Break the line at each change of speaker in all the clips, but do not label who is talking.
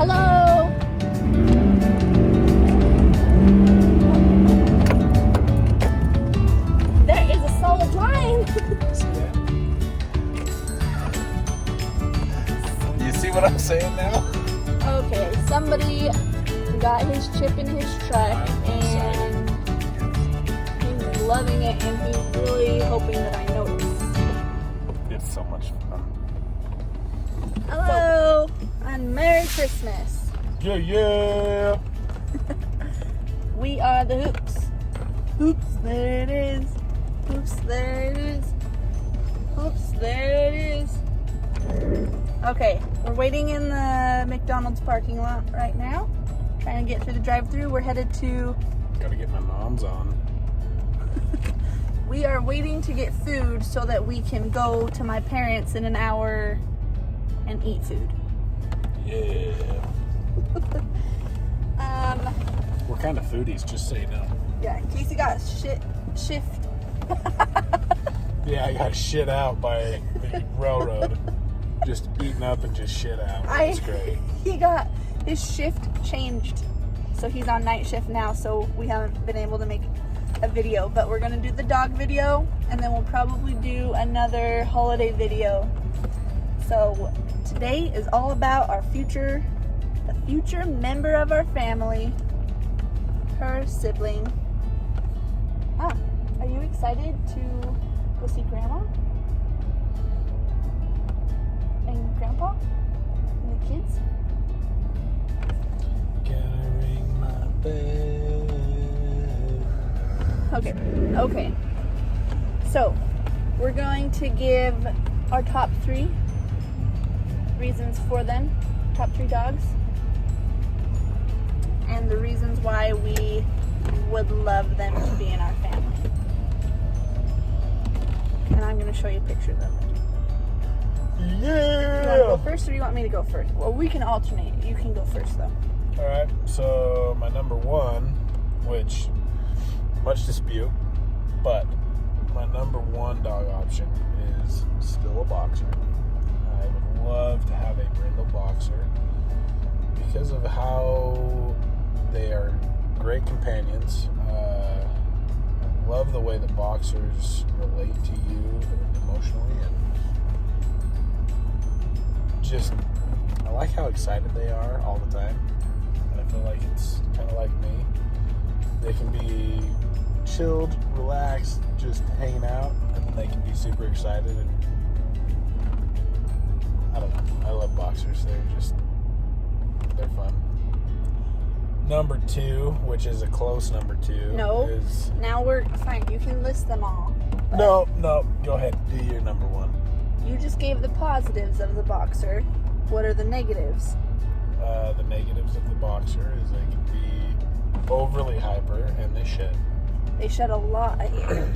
Hello. There is a solid line.
See that? You see what I'm saying now?
Okay, somebody got his chip in his truck and he's loving it and he's really hoping that I notice.
It's so much fun.
Hello and Merry Christmas.
Yeah, yeah.
We are the Hoops. Hoops, there it is. Hoops, there it is. Hoops, there it is. Okay, we're waiting in the McDonald's parking lot right now. Trying to get through the drive-thru. We're headed to...
Gotta get my mom's on.
We are waiting to get food so that we can go to my parents in an hour and eat food.
Yeah. We're kind of foodies, just so you know.
Yeah, Casey got shift.
Yeah, I got shit out by the railroad. Just eating up and just shit out. It's great.
He got his shift changed. So he's on night shift now, so we haven't been able to make a video. But we're going to do the dog video, and then we'll probably do another holiday video. So today is all about the future member of our family, her sibling. Ah, are you excited to go see Grandma? And Grandpa? And the kids?
Gotta ring my bell.
Okay. So, we're going to give our top 3 reasons for them. Top 3 dogs. And the reasons why we would love them to be in our family. And I'm going to show you pictures of them. You want to go
Yeah!
first or do you want me to go first? Well, we can alternate. You can go first, though.
Alright, so my number 1, which, much dispute, but my number 1 dog option is still a boxer. I would love to have a brindle boxer because of how they are great companions. I love the way that boxers relate to you emotionally, and just I like how excited they are all the time. And I feel like it's kind of like me. They can be chilled, relaxed, just hanging out, and then they can be super excited. And I don't know. I love boxers. They're fun. Number 2, which is a close number 2,
No.
is...
Now we're fine. You can list them all. But
No. Go ahead. Do your number 1.
You just gave the positives of the boxer. What are the negatives?
The negatives of the boxer is they can be overly hyper and they shed.
They shed a lot of hair.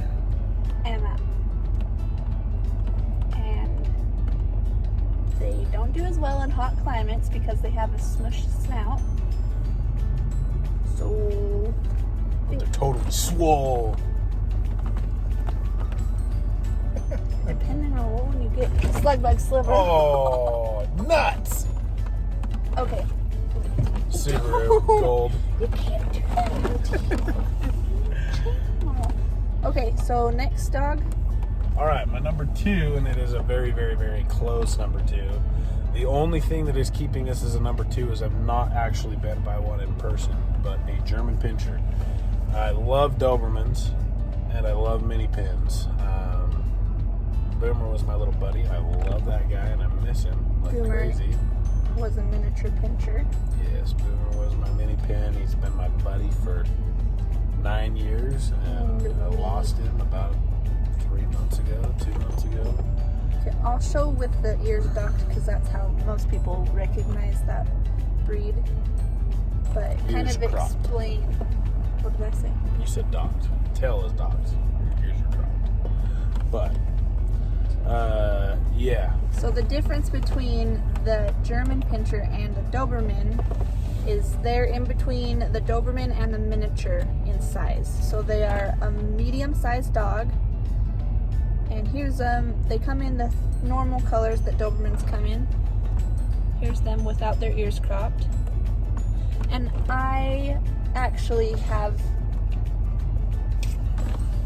And they don't do as well in hot climates because they have a smushed snout. So
They're totally swole.
depending on what one you get. Slug bug sliver.
Oh, nuts!
Okay.
Subaru Gold.
You can't do that. Okay, so next dog.
All right, my number 2, and it is a very, very, very close number 2. The only thing that is keeping this as a number 2 is I've not actually been by one in person, but a German Pinscher. I love Dobermans, and I love mini pins. Boomer was my little buddy. I love that guy, and I miss him like
Boomer.
crazy.
Was a miniature pincher.
Yes, Boomer was my mini pin. He's been my buddy for 9 years, and I lost him about 2 months ago.
Okay, I'll show with the ears docked because that's how most people recognize that breed. But kind
Ears
of
cropped.
explain. What did I say?
You said docked. Tail is docked. Ears are cropped. But, yeah.
So the difference between the German Pinscher and the Doberman is they're in between the Doberman and the miniature in size. So they are a medium-sized dog. And here's they come in the normal colors that Dobermans come in. Here's them without their ears cropped. And I actually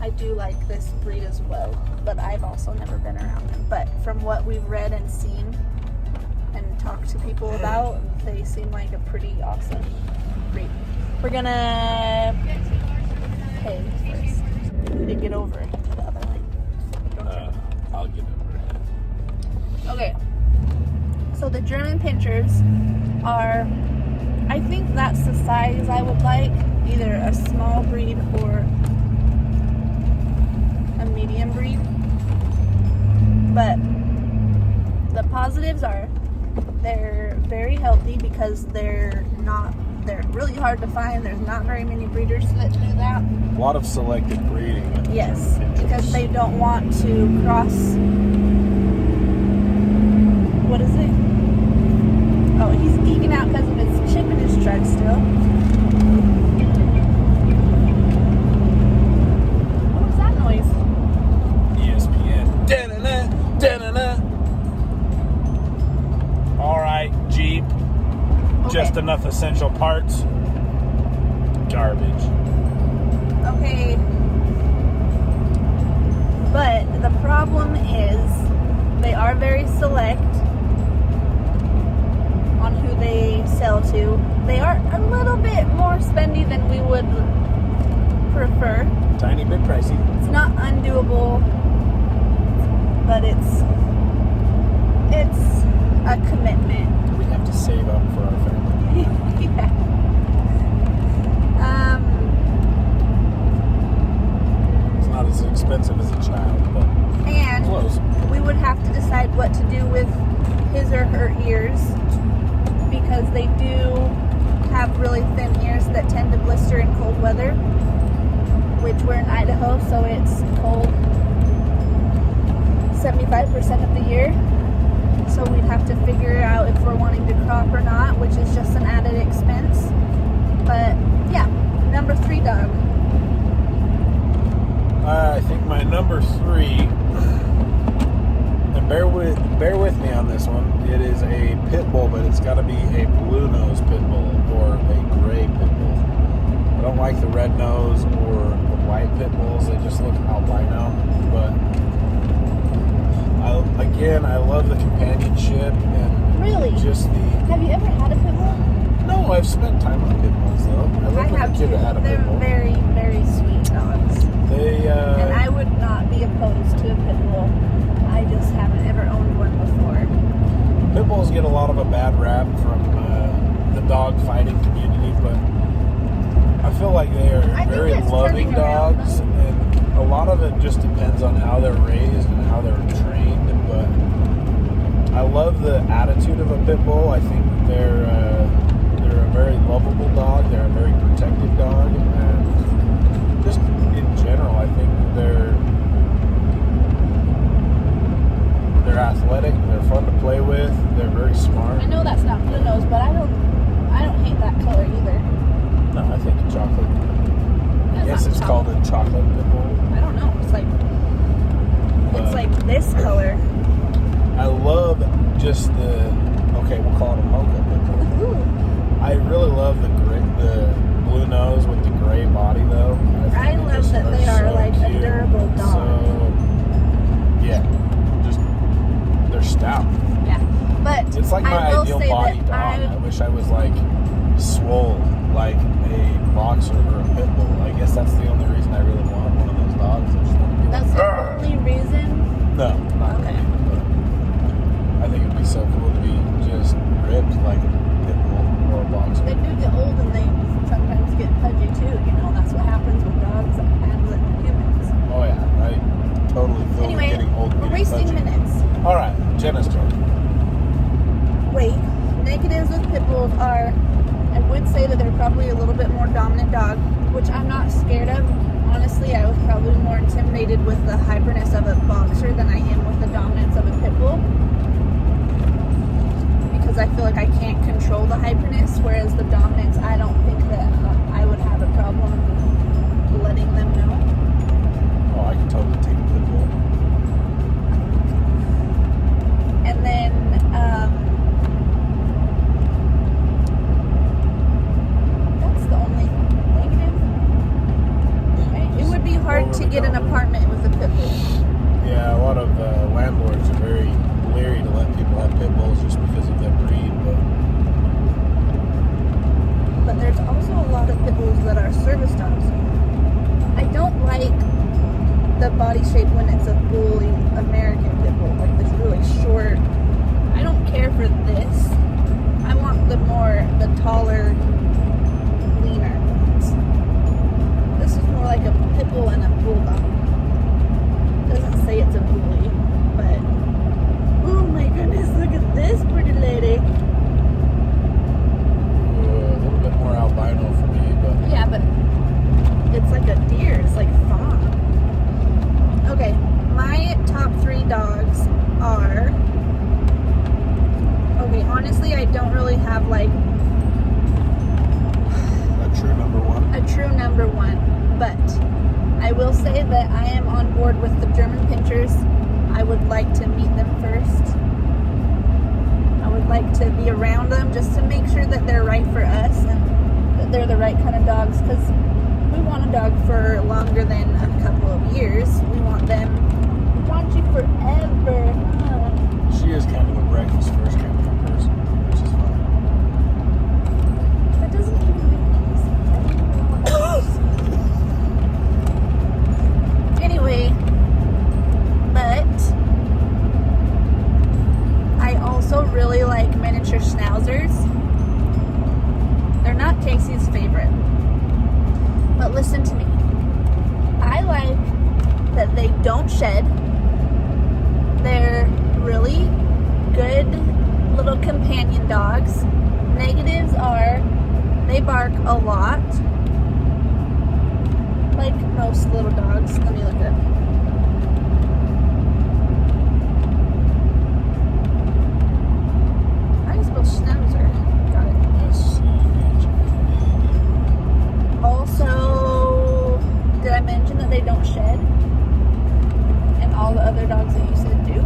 I do like this breed as well, but I've also never been around them. But from what we've read and seen and talked to people about, they seem like a pretty awesome breed. We're gonna pay first. We need to get over to the other lane.
I'll get over it.
Okay. So the German Pinschers are, I think that's the size I would like, either a small breed or a medium breed. But the positives are they're very healthy because they're really hard to find. There's not very many breeders that do that.
A lot of selective breeding. With
Yes,
German Pinschers.
because they don't want to cross. What is it? Oh, he's geeking out because of his chip in his truck still. What was that noise?
ESPN. Da-na-na, da-na-na. All right, Jeep.
Okay.
Just enough essential parts. Garbage.
Okay. But the problem is they are very select on who they sell to. They are a little bit more spendy than we would prefer.
Tiny bit pricey.
It's not undoable, but it's a commitment.
We have to save up for our family.
Yeah.
It's not as expensive as a child, but
And
close.
we would have to decide what to do with his or her ears because they do have really thin ears that tend to blister in cold weather, which we're in Idaho, so it's cold 75% of the year. So we'd have to figure out if we're wanting to crop or not, which is just an added expense. But yeah, number 3 dog.
I think my number 3, and bear with me on this one. It is a pit bull, but it's got to be a blue nose pit bull or a gray pit bull. I don't like the red nose or the white pit bulls. They just look albino. But I love the companionship and
Really?
just the.
Have you ever had a pit bull?
No, I've spent time on pit bulls though. I
I
looked like
have
a kid
too.
that had a
They're
pit bull.
very, very sweet dogs.
They
And I would not be opposed to a pit bull. I just haven't ever owned one before.
Pit bulls get a lot of a bad rap from the dog fighting community, but I feel like they are
I think
very
it's
loving
turning around,
dogs, and a lot of it just depends on how they're raised and how they're trained. But I love the attitude of a pit bull. I think they're a very lovable dog. They're a very protective dog, and just in general, I think they're athletic. They're fun to play with. They're very smart.
I know that's not blue nose, but I don't hate that color either.
No, I think a chocolate. I
That's
guess
not
it's called a chocolate pit bull.
I don't know. It's like this color.
I love just the. Okay, we'll call it a mocha pit bull.
Ooh.
I really love the blue nose with the gray body, though.
I
think
love
just
that they are
so
like a
cute.
durable dog.
So, yeah, just they're stout.
Yeah, but
It's like
I
my
will
ideal
say
body
that
dog. I wish I was like swole, like a boxer or a pit bull. I guess that's the only reason I really want one of those dogs. I just want to be
that's
like,
the
"Arr!"
only reason.
No, not
Okay.
really. But I think it'd be so cool to be just ripped like a pit bull or a boxer.
They do get old and they sometimes get pudgy too. You know, that's what happens with dogs and with humans.
Oh yeah, I totally feel
Anyway,
getting old.
we're
getting
wasting
pudgy.
minutes.
All right, Jenna's turn.
Wait, negatives with pit bulls are, I would say that they're probably a little bit more dominant dog, which I'm not scared of. Honestly, I was probably more intimidated with the hyperness of a boxer than I am with the dominance of a pit bull. Because I feel like I can't control the hyperness, whereas the dominance, I don't think that I would have a problem letting them know.
Oh, I can totally take a pit bull.
And then taller, leaner. This is more like a pit bull and a bulldog. Doesn't say it's a bully, but oh my goodness, look at this pretty lady.
A little bit more albino for me, but
Yeah, but it's like a deer. It's like fawn. Okay, my top 3 dogs are. Okay, honestly, I don't really have like
a true number one.
a true number 1, but I will say that I am on board with the German Pinschers. I would like to meet them first. I would like to be around them just to make sure that they're right for us and that they're the right kind of dogs, because we want a dog for longer than a couple of years. We want them, we want you forever. Huh?
She is kind of a breakfast first kind of person, which is fun.
That doesn't even make any sense. I don't even know what that is. Anyway, but I also really like miniature schnauzers. They're not Casey's favorite. But listen to me. I like that they don't shed. They're really good little companion dogs. Negatives are they bark a lot. Like most little dogs. Let me look it up. How do you spell schnauzer? Got it. Also, did I mention that they don't shed? And all the other dogs that you said do?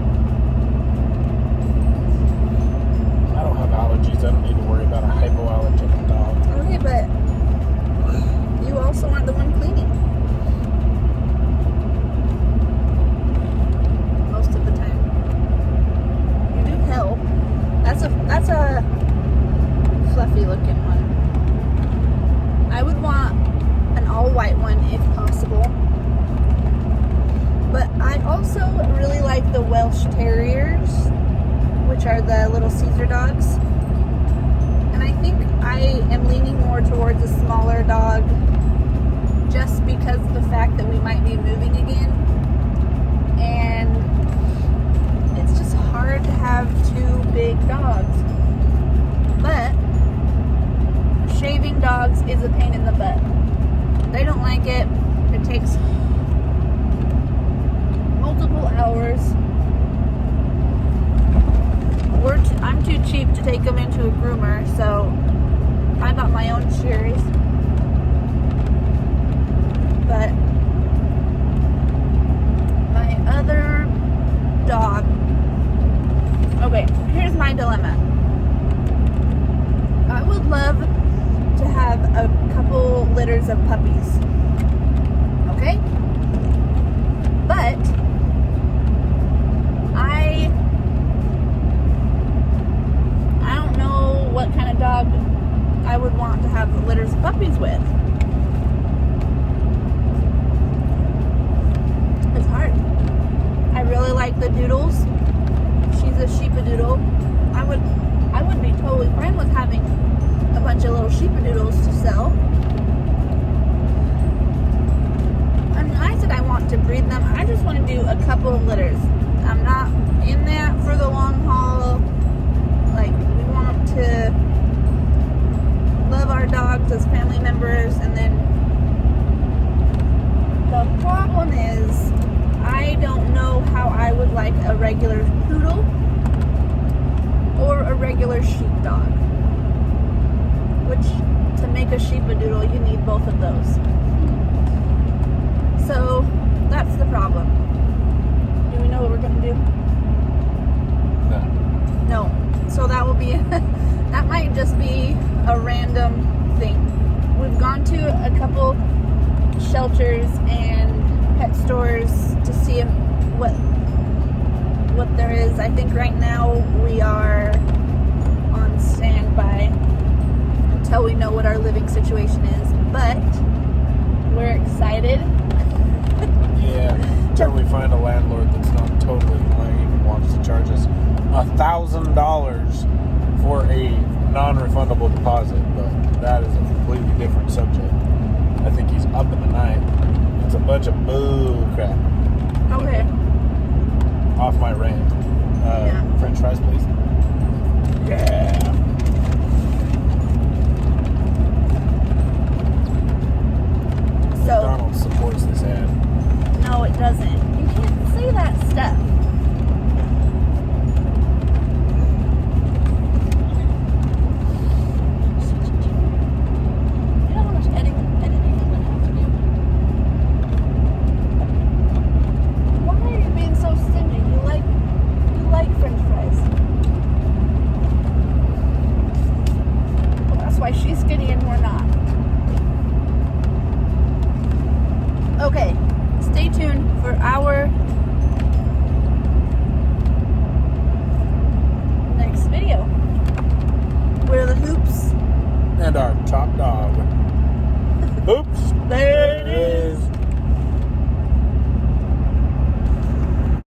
I don't have allergies. I don't need to worry about a hypoallergenic dog.
Okay, but you also aren't the one cleaning. Most of the time. You do help. That's a fluffy looking one. I would want an all-white one if possible. But I also really like the Welsh Terriers, which are the little Caesar dogs. And I think I am leaning more towards a smaller dog just because of the fact that we might be moving again. And it's just hard to have 2 big dogs. But shaving dogs is a pain in the butt. They don't like it. It takes multiple hours. I'm too cheap to take them into a groomer, so I bought my own shears. But my other dog. Okay, here's my dilemma. I would love to have a couple litters of puppies. Okay? But I don't know what kind of dog I would want to have litters of puppies with. It's hard. I really like the Doodles. She's a Sheepadoodle. I would be totally fine with having a bunch of little Sheepadoodles to sell. And I said I want to breed them. I just want to do a couple of litters. I'm not in that for the long haul. Like, we want to love our dogs as family members, and then the problem is I don't know how I would like a regular poodle or a regular sheepdog. Which, to make a sheepadoodle, you need both of those. So, that's the problem. Do we know what we're going to do? No. So that will be, that might just be a random thing. We've gone to a couple shelters and pet stores to see what there is. I think right now we are on standby until we know what our living situation is, but we're excited.
Yeah, until we find a landlord that's not totally lame and wants to charge us $1,000 for a non-refundable deposit, but that is a completely different subject. I think he's up in the night. It's a bunch of bull crap.
Okay.
Off my rant.
Yeah.
French fries, please. Yeah.
So,
McDonald's supports this ad.
no, it doesn't. You can't say that stuff. You know how much editing I'm gonna have to do? Why are you being so stingy? You like French fries. Well, that's why she's skinny and we're not. Okay, stay tuned for our next video. Where the hoops
And our top dog. Oops.
there